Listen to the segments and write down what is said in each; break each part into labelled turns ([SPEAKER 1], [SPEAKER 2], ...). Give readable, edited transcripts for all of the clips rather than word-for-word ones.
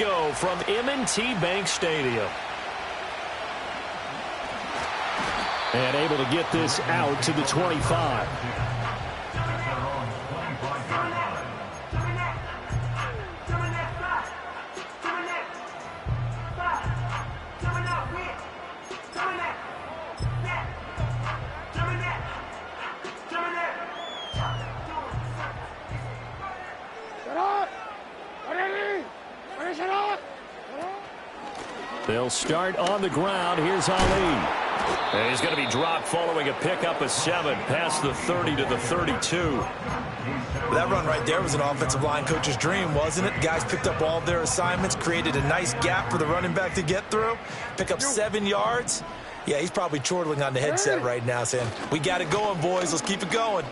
[SPEAKER 1] go from M&T Bank Stadium. And able to get this out to the 25. They'll start on the ground. Here's Ali. And he's going to be dropped following a pickup of 7 past the 30 to the 32.
[SPEAKER 2] That run right there was an offensive line coach's dream, wasn't it? Guys picked up all their assignments, created a nice gap for the running back to get through, pick up 7 yards. Yeah, he's probably chortling on the headset right now saying, we got it going, boys. Let's keep it going.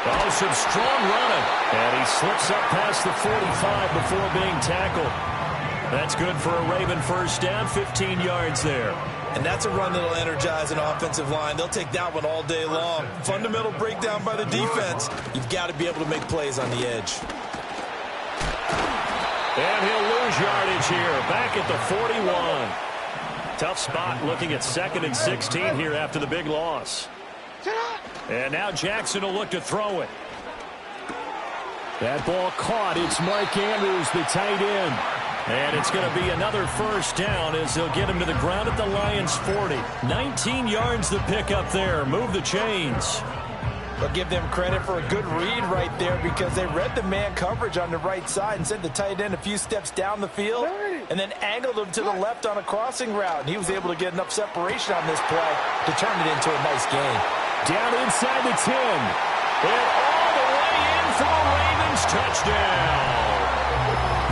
[SPEAKER 1] Oh, some strong running. And he slips up past the 45 before being tackled. That's good for a Raven first down, 15 yards there.
[SPEAKER 2] And that's a run that'll energize an offensive line. They'll take that one all day long. Fundamental breakdown by the defense. You've got to be able to make plays on the edge.
[SPEAKER 1] And he'll lose yardage here, back at the 41. Tough spot looking at 2nd and 16 here after the big loss. And now Jackson will look to throw it. That ball caught. It's Mark Andrews, the tight end. And it's going to be another first down as they'll get him to the ground at the Lions' 40. 19 yards to pick up there. Move the chains.
[SPEAKER 2] I'll give them credit for a good read right there because they read the man coverage on the right side and sent the tight end a few steps down the field and then angled him to the left on a crossing route. And he was able to get enough separation on this play to turn it into a nice game.
[SPEAKER 1] Down inside the 10. And all the way in for the Ravens touchdown.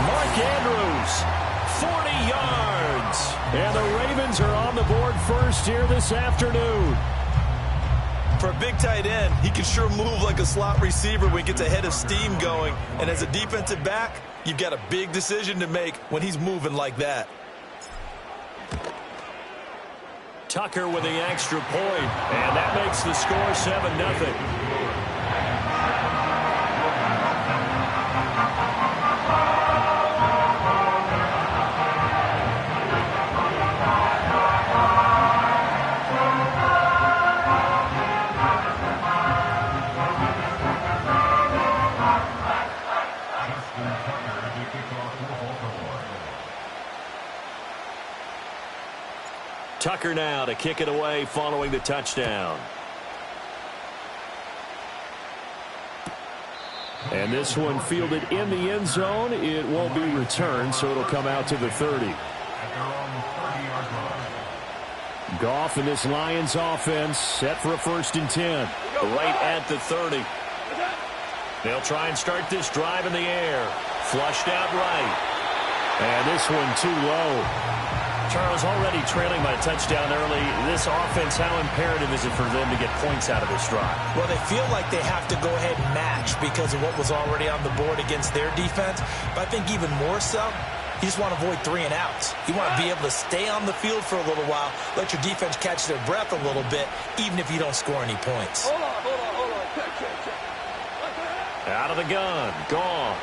[SPEAKER 1] Mark Andrews, 40 yards. And the Ravens are on the board first here this afternoon.
[SPEAKER 2] For a big tight end, he can sure move like a slot receiver when he gets a head of steam going. And as a defensive back, you've got a big decision to make when he's moving like that.
[SPEAKER 1] Tucker with the extra point, and that makes the score 7-0. Tucker now to kick it away following the touchdown. And this one fielded in the end zone. It won't be returned, so it'll come out to the 30. Goff in this Lions offense set for a 1st and 10. Right at the 30. They'll try and start this drive in the air. Flushed out right. And this one too low. Charles, already trailing by a touchdown early. This offense, how imperative is it for them to get points out of this drive?
[SPEAKER 2] Well, they feel like they have to go ahead and match because of what was already on the board against their defense. But I think even more so, you just want to avoid 3 and outs. You want to be able to stay on the field for a little while, let your defense catch their breath a little bit, even if you don't score any points.
[SPEAKER 3] Hold on.
[SPEAKER 1] Out of the gun, Goff.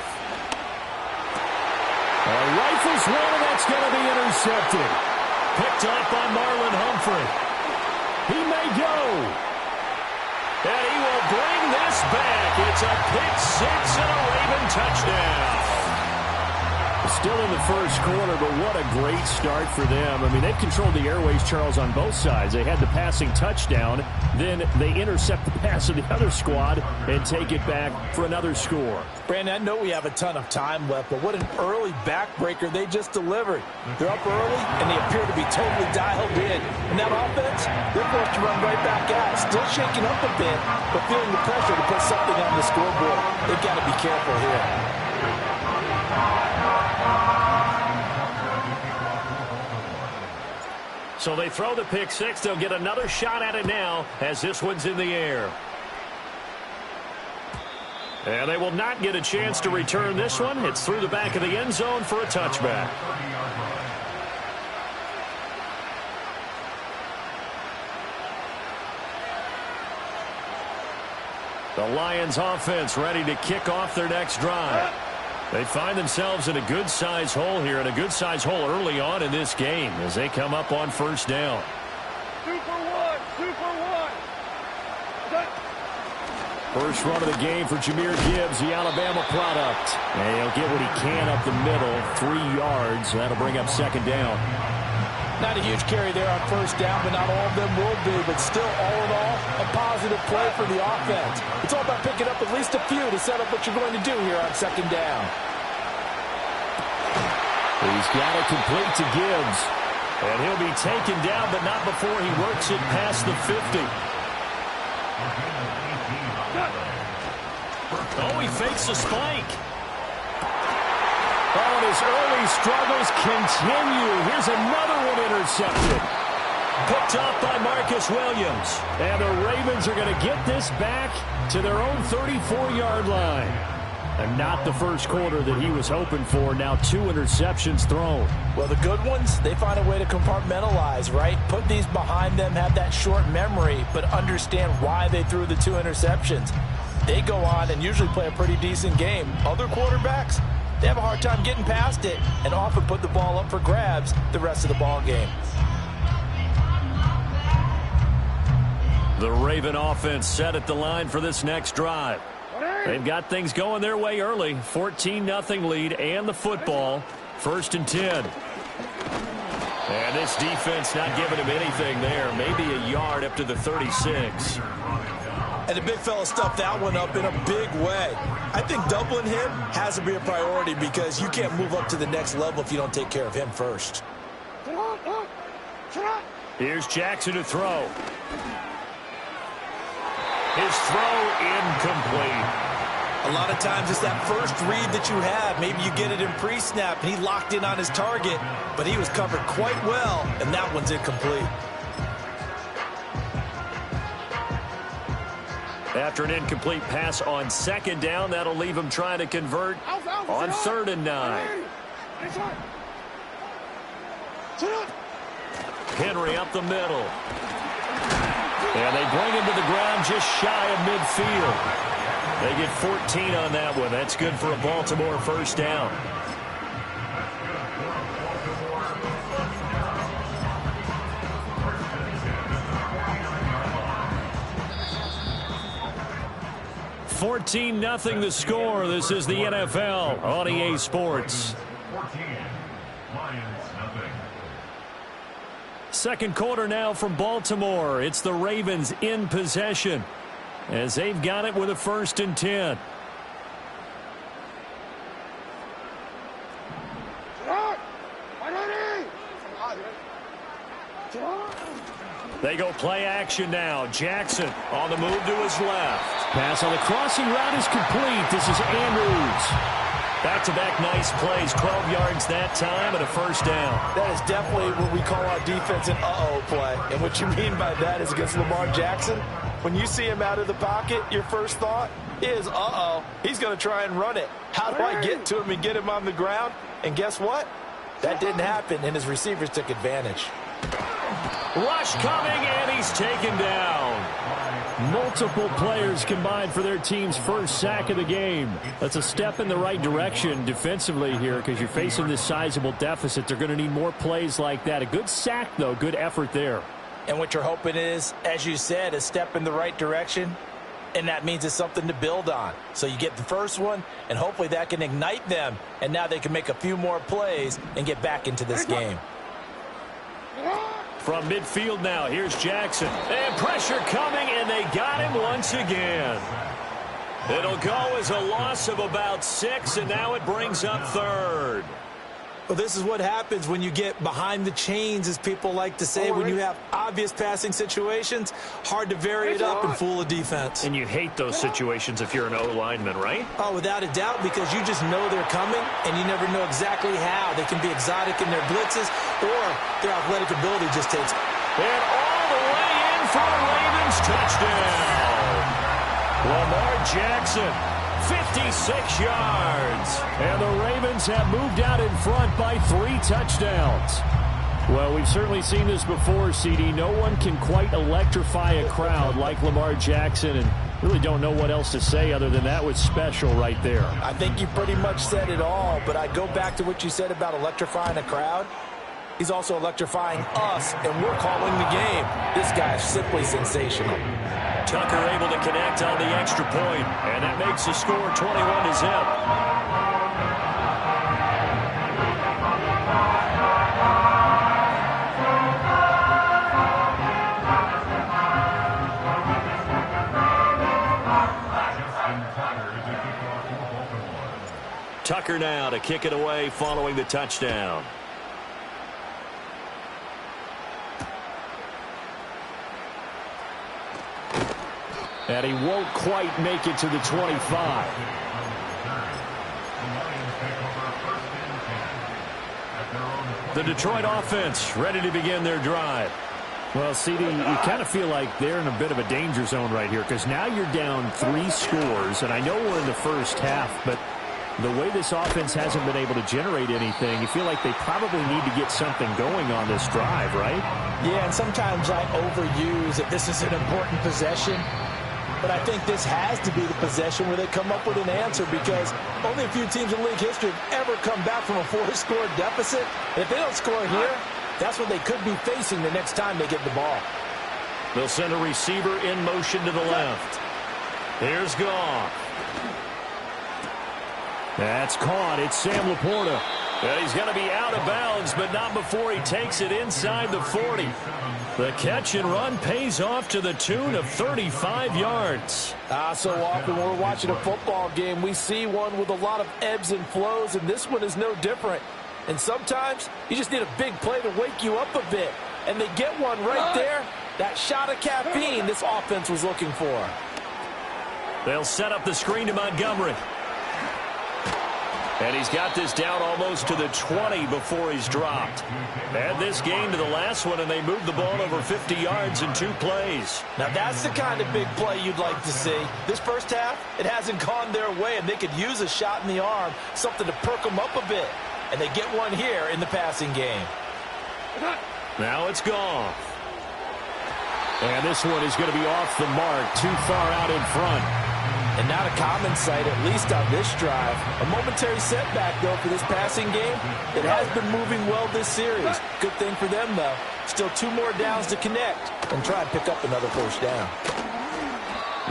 [SPEAKER 1] Rifles one, and that's going to be intercepted. Picked up by Marlon Humphrey. He may go. And he will bring this back. It's a pick 6 and a Raven touchdown. Still in the first quarter, but what a great start for them. I mean, they've controlled the airways, Charles, on both sides. They had the passing touchdown. Then they intercept the pass of the other squad and take it back for another score.
[SPEAKER 2] Brandon, I know we have a ton of time left, but what an early backbreaker they just delivered. They're up early, and they appear to be totally dialed in. And that offense, they're forced to run right back out. Still shaking up a bit, but feeling the pressure to put something on the scoreboard. They've got to be careful here.
[SPEAKER 1] So they throw the pick 6. They'll get another shot at it now as this one's in the air. And they will not get a chance to return this one. It's through the back of the end zone for a touchback. The Lions offense ready to kick off their next drive. They find themselves in a good-size hole here, and a good-size hole early on in this game as they come up on first down.
[SPEAKER 3] 2 for 1, 2 for 1.
[SPEAKER 1] First run of the game for Jahmyr Gibbs, the Alabama product. And he'll get what he can up the middle, 3 yards. That'll bring up second down.
[SPEAKER 2] Not a huge carry there on first down, but not all of them will be. But still, all in all, a positive play for the offense. It's all about picking up at least a few to set up what you're going to do here on second down.
[SPEAKER 1] He's got it complete to Gibbs. And he'll be taken down, but not before he works it past the 50. Oh, he fakes a spike. Oh, and his early struggles continue. Here's another one intercepted. Picked off by Marcus Williams. And the Ravens are going to get this back to their own 34-yard line. And not the first quarter that he was hoping for. Now 2 interceptions thrown.
[SPEAKER 2] Well, the good ones, they find a way to compartmentalize, right? Put these behind them, have that short memory, but understand why they threw the 2 interceptions. They go on and usually play a pretty decent game. Other quarterbacks, they have a hard time getting past it and often put the ball up for grabs the rest of the ball game.
[SPEAKER 1] The Raven offense set at the line for this next drive. They've got things going their way early. 14-0 lead and the football. 1st and 10. And this defense not giving him anything there. Maybe a yard up to the 36.
[SPEAKER 2] And the big fella stuffed that one up in a big way. I think doubling him has to be a priority because you can't move up to the next level if you don't take care of him first.
[SPEAKER 1] Here's Jackson to throw. His throw incomplete.
[SPEAKER 2] A lot of times it's that first read that you have. Maybe you get it in pre-snap, and he locked in on his target, but he was covered quite well, and that one's incomplete.
[SPEAKER 1] After an incomplete pass on second down, that'll leave him trying to convert on 3rd and 9. Henry up the middle. And they bring him to the ground just shy of midfield. They get 14 on that one. That's good for a Baltimore first down. (14-0) the score. This is the NFL on EA Sports. Second quarter now from Baltimore. It's the Ravens in possession as they've got it with a 1st and 10. They go play action now. Jackson on the move to his left. Pass on the crossing route is complete. This is Andrews. Back-to-back nice plays, 12 yards that time and a first down.
[SPEAKER 2] That is definitely what we call our defense an uh-oh play. And what you mean by that is against Lamar Jackson, when you see him out of the pocket, your first thought is, uh-oh, he's going to try and run it. How do I get to him and get him on the ground? And guess what? That didn't happen, and his receivers took advantage.
[SPEAKER 1] Rush coming, and he's taken down. Multiple players combined for their team's first sack of the game. That's a step in the right direction defensively here because you're facing this sizable deficit. They're going to need more plays like that. A good sack, though. Good effort there.
[SPEAKER 2] And what you're hoping is, as you said, a step in the right direction, and that means it's something to build on. So you get the first one, and hopefully that can ignite them, and now they can make a few more plays and get back into this game.
[SPEAKER 1] From midfield now, here's Jackson. And pressure coming, and they got him once again. It'll go as a loss of about 6, and now it brings up 3rd.
[SPEAKER 2] Well, this is what happens when you get behind the chains, as people like to say. When you have obvious passing situations, hard to vary it up and fool a defense.
[SPEAKER 1] And you hate those situations if you're an O-lineman, right?
[SPEAKER 2] Oh, without a doubt, because you just know they're coming, and you never know exactly how. They can be exotic in their blitzes, or their athletic ability just takes.
[SPEAKER 1] And all the way in for a Ravens touchdown. Lamar Jackson. 56 yards. And the Ravens have moved out in front by 3 touchdowns. Well, we've certainly seen this before, CD. No one can quite electrify a crowd like Lamar Jackson, and really don't know what else to say other than that was special right there.
[SPEAKER 2] I think you pretty much said it all, but I go back to what you said about electrifying a crowd. He's also electrifying us, and we're calling the game. This guy is simply sensational.
[SPEAKER 1] Tucker able to connect on the extra point, and that makes the score 21-0. Tucker now to kick it away following the touchdown. And he won't quite make it to the 25. The Detroit offense ready to begin their drive. Well, CD, you kind of feel like they're in a bit of a danger zone right here because now you're down 3 scores, and I know we're in the first half, but the way this offense hasn't been able to generate anything, you feel like they probably need to get something going on this drive, right?
[SPEAKER 2] Yeah, and sometimes I overuse that this is an important possession. But I think this has to be the possession where they come up with an answer because only a few teams in league history have ever come back from a 4-score deficit. And if they don't score here, that's what they could be facing the next time they get the ball.
[SPEAKER 1] They'll send a receiver in motion to the left. Here's Goff. That's caught. It's Sam Laporta. And he's going to be out of bounds, but not before he takes it inside the 40. The catch and run pays off to the tune of 35 yards.
[SPEAKER 2] So often when we're watching a football game, we see one with a lot of ebbs and flows, and this one is no different. And sometimes you just need a big play to wake you up a bit. And they get one right there. That shot of caffeine this offense was looking for.
[SPEAKER 1] They'll set up the screen to Montgomery. And he's got this down almost to the 20 before he's dropped. Add this game to the last one, and they moved the ball over 50 yards in 2 plays.
[SPEAKER 2] Now, that's the kind of big play you'd like to see. This first half, it hasn't gone their way, and they could use a shot in the arm, something to perk them up a bit. And they get one here in the passing game.
[SPEAKER 1] Now it's Goff. And this one is going to be off the mark, too far out in front.
[SPEAKER 2] And not a common sight, at least on this drive. A momentary setback, though, for this passing game. It has been moving well this series. Good thing for them, though. Still 2 more downs to connect and try and pick up another first down.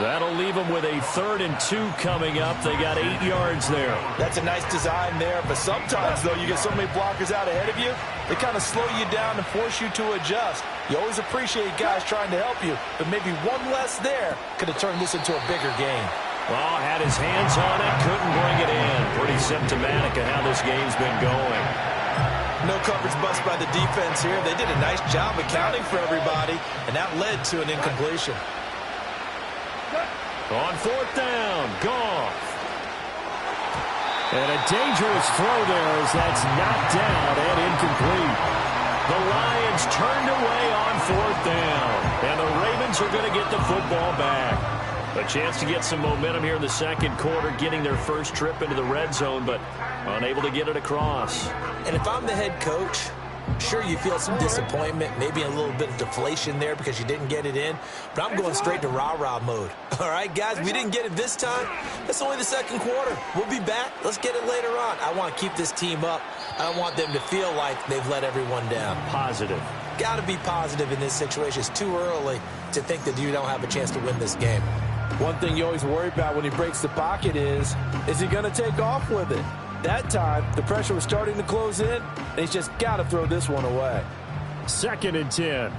[SPEAKER 1] That'll leave them with a 3rd and 2 coming up. They got 8 yards there.
[SPEAKER 2] That's a nice design there, but sometimes, though, you get so many blockers out ahead of you, they kind of slow you down and force you to adjust. You always appreciate guys trying to help you, but maybe one less there could have turned this into a bigger game.
[SPEAKER 1] Well, had his hands on it, couldn't bring it in. Pretty symptomatic of how this game's been going.
[SPEAKER 2] No coverage bust by the defense here. They did a nice job accounting for everybody, and that led to an incompletion.
[SPEAKER 1] On 4th down, Goff. And a dangerous throw there as that's knocked down and incomplete. The Lions turned away on 4th down, and the Ravens are going to get the football back. A chance to get some momentum here in the second quarter, getting their first trip into the red zone, but unable to get it across.
[SPEAKER 2] And if I'm the head coach, sure, you feel some disappointment, maybe a little bit of deflation there because you didn't get it in, but I'm going straight to rah-rah mode. All right, guys, we didn't get it this time. That's only the second quarter. We'll be back. Let's get it later on. I want to keep this team up. I don't want them to feel like they've let everyone down.
[SPEAKER 1] Positive.
[SPEAKER 2] Got to be positive in this situation. It's too early to think that you don't have a chance to win this game. One thing you always worry about when he breaks the pocket is he going to take off with it? That time, the pressure was starting to close in, and he's just got to throw this one away.
[SPEAKER 1] 2nd and 10.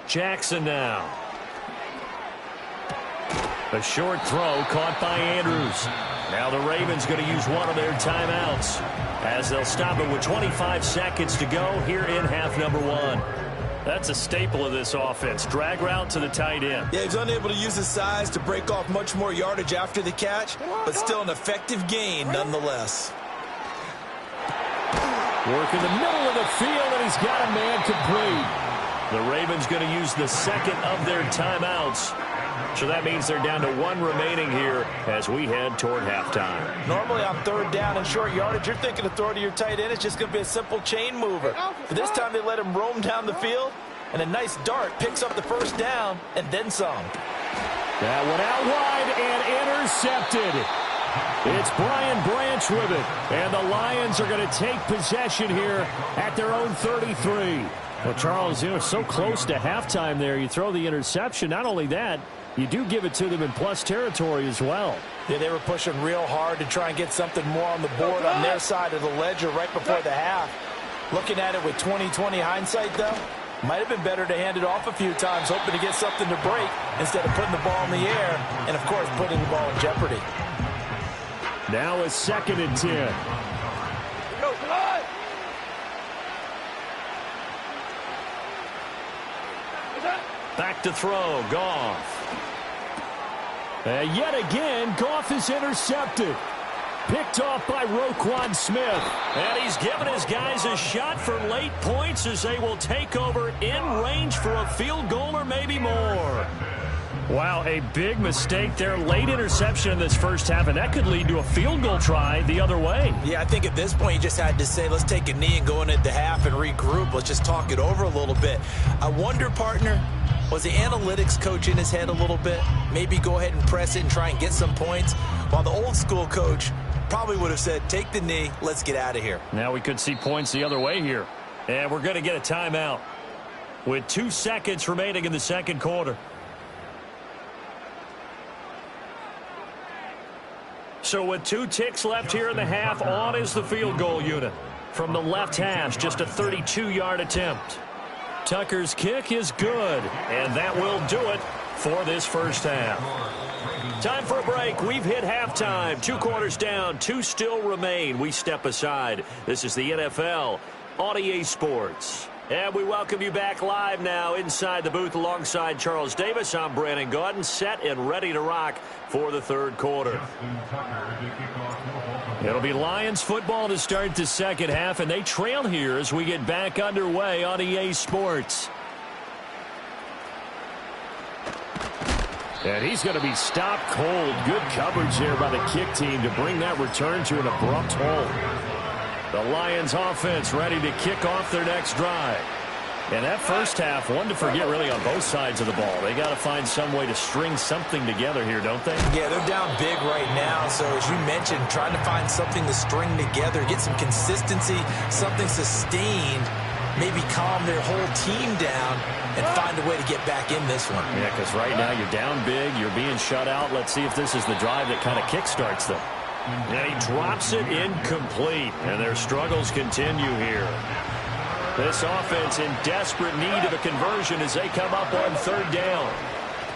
[SPEAKER 1] Jackson now. A short throw caught by Andrews. Now the Ravens going to use one of their timeouts as they'll stop it with 25 seconds to go here in half number 1. That's a staple of this offense. Drag route to the tight end.
[SPEAKER 2] Yeah, he's unable to use his size to break off much more yardage after the catch, but still an effective gain nonetheless.
[SPEAKER 1] Work in the middle of the field, and he's got a man complete. The Ravens going to use the second of their timeouts So that means they're down to 1 remaining here as we head toward halftime.
[SPEAKER 2] Normally on 3rd down and short yardage, you're thinking of throw to your tight end. It's just going to be a simple chain mover. But this time they let him roam down the field, and a nice dart picks up the 1st down and then some.
[SPEAKER 1] That one out wide and intercepted. It's Brian Branch with it. And the Lions are going to take possession here at their own 33. Well, Charles, so close to halftime there. You throw the interception. Not only that, you do give it to them in plus territory as well.
[SPEAKER 2] Yeah, they were pushing real hard to try and get something more on the board on their side of the ledger right before the half. Looking at it with 20/20 hindsight, though, might have been better to hand it off a few times, hoping to get something to break instead of putting the ball in the air and, of course, putting the ball in jeopardy.
[SPEAKER 1] Now a 2nd and 10.
[SPEAKER 3] Go, fly!
[SPEAKER 1] Back to throw, Goff. Yet again, Goff is intercepted. Picked off by Roquan Smith. And he's given his guys a shot for late points as they will take over in range for a field goal or maybe more. Wow, a big mistake there. Late interception in this first half, and that could lead to a field goal try the other way.
[SPEAKER 2] Yeah, I think at this point you just had to say, let's take a knee and go into the half and regroup. Let's just talk it over a little bit. I wonder, partner, was the analytics coach in his head a little bit? Maybe go ahead and press it and try and get some points, while the old school coach probably would have said, take the knee, let's get out of here.
[SPEAKER 1] Now we could see points the other way here. And we're going to get a timeout with 2 seconds remaining in the 2nd quarter. So with 2 ticks left here in the half, on is the field goal unit. From the left hash, just a 32-yard attempt. Tucker's kick is good, and that will do it for this first half. Time for a break. We've hit halftime. 2 quarters down, 2 still remain. We step aside. This is the NFL on EA Sports. And we welcome you back live now inside the booth alongside Charles Davis. I'm Brandon Gaudin, set and ready to rock for the 3rd quarter. It'll be Lions football to start the 2nd half, and they trail here as we get back underway on EA Sports. And he's going to be stopped cold. Good coverage there by the kick team to bring that return to an abrupt halt. The Lions offense ready to kick off their next drive. And that first half, one to forget really on both sides of the ball. They got to find some way to string something together here, don't they?
[SPEAKER 2] Yeah, they're down big right now. So as you mentioned, trying to find something to string together, get some consistency, something sustained, maybe calm their whole team down and find a way to get back in this one.
[SPEAKER 1] Yeah, because right now you're down big, you're being shut out. Let's see if this is the drive that kind of kickstarts them. And he drops it incomplete, and their struggles continue here. This offense in desperate need of a conversion as they come up on 3rd down.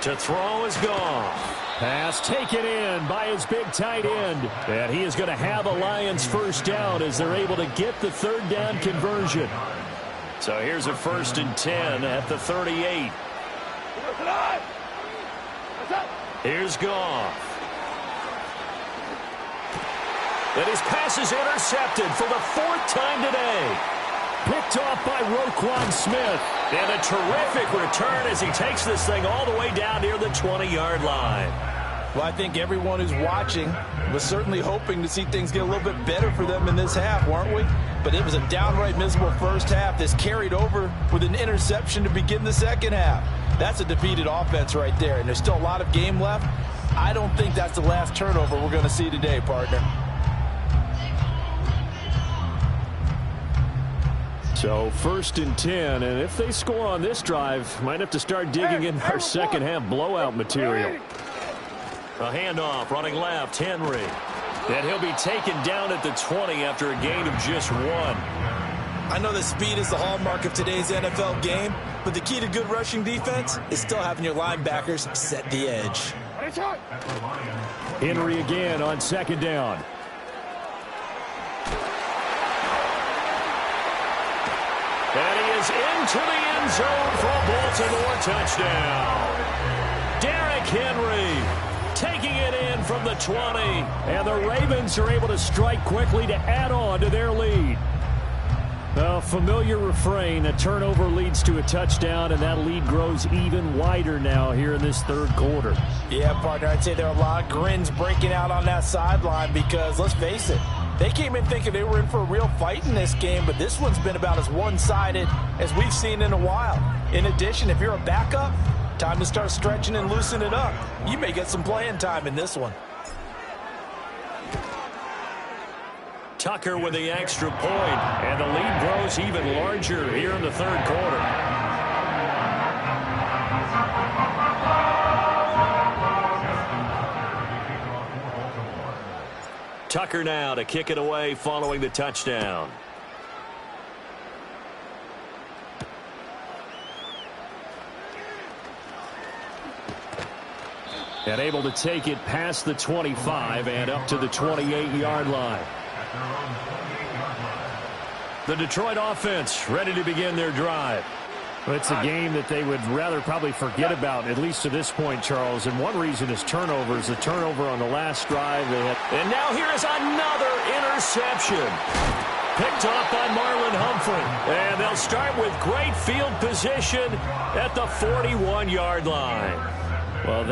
[SPEAKER 1] To throw is gone. Pass taken in by his big tight end. And he is going to have a Lions first down as they're able to get the 3rd down conversion. So here's a 1st and 10 at the 38. Here's Goff. And his pass is intercepted for the 4th time today. Picked off by Roquan Smith. And a terrific return as he takes this thing all the way down near the 20-yard line.
[SPEAKER 2] Well, I think everyone who's watching was certainly hoping to see things get a little bit better for them in this half, weren't we? But it was a downright miserable first half. This carried over with an interception to begin the 2nd half. That's a defeated offense right there, and there's still a lot of game left. I don't think that's the last turnover we're going to see today, partner.
[SPEAKER 1] So 1st and 10, and if they score on this drive, might have to start digging in our 2nd half blowout material. A handoff running left, Henry. And he'll be taken down at the 20 after a gain of just 1.
[SPEAKER 2] I know that speed is the hallmark of today's NFL game, but the key to good rushing defense is still having your linebackers set the edge.
[SPEAKER 1] Henry again on 2nd down. And he is into the end zone for a Baltimore touchdown. Derrick Henry taking it in from the 20. And the Ravens are able to strike quickly to add on to their lead. A familiar refrain, a turnover leads to a touchdown, and that lead grows even wider now here in this third quarter.
[SPEAKER 2] Yeah, partner, I'd say there are a lot of grins breaking out on that sideline because, let's face it, they came in thinking they were in for a real fight in this game, but this one's been about as one-sided as we've seen in a while. In addition, if you're a backup, time to start stretching and loosening it up. You may get some playing time in this one.
[SPEAKER 1] Tucker with the extra point, and the lead grows even larger here in the third quarter. Tucker now to kick it away following the touchdown. And able to take it past the 25 and up to the 28-yard line. The Detroit offense ready to begin their drive.
[SPEAKER 4] Well, it's a game that they would rather probably forget about, at least to this point, Charles. And one reason is turnovers. A turnover on the last drive.
[SPEAKER 1] And now here is another interception. Picked off by Marlon Humphrey. And they'll start with great field position at the 41-yard line.
[SPEAKER 4] Well,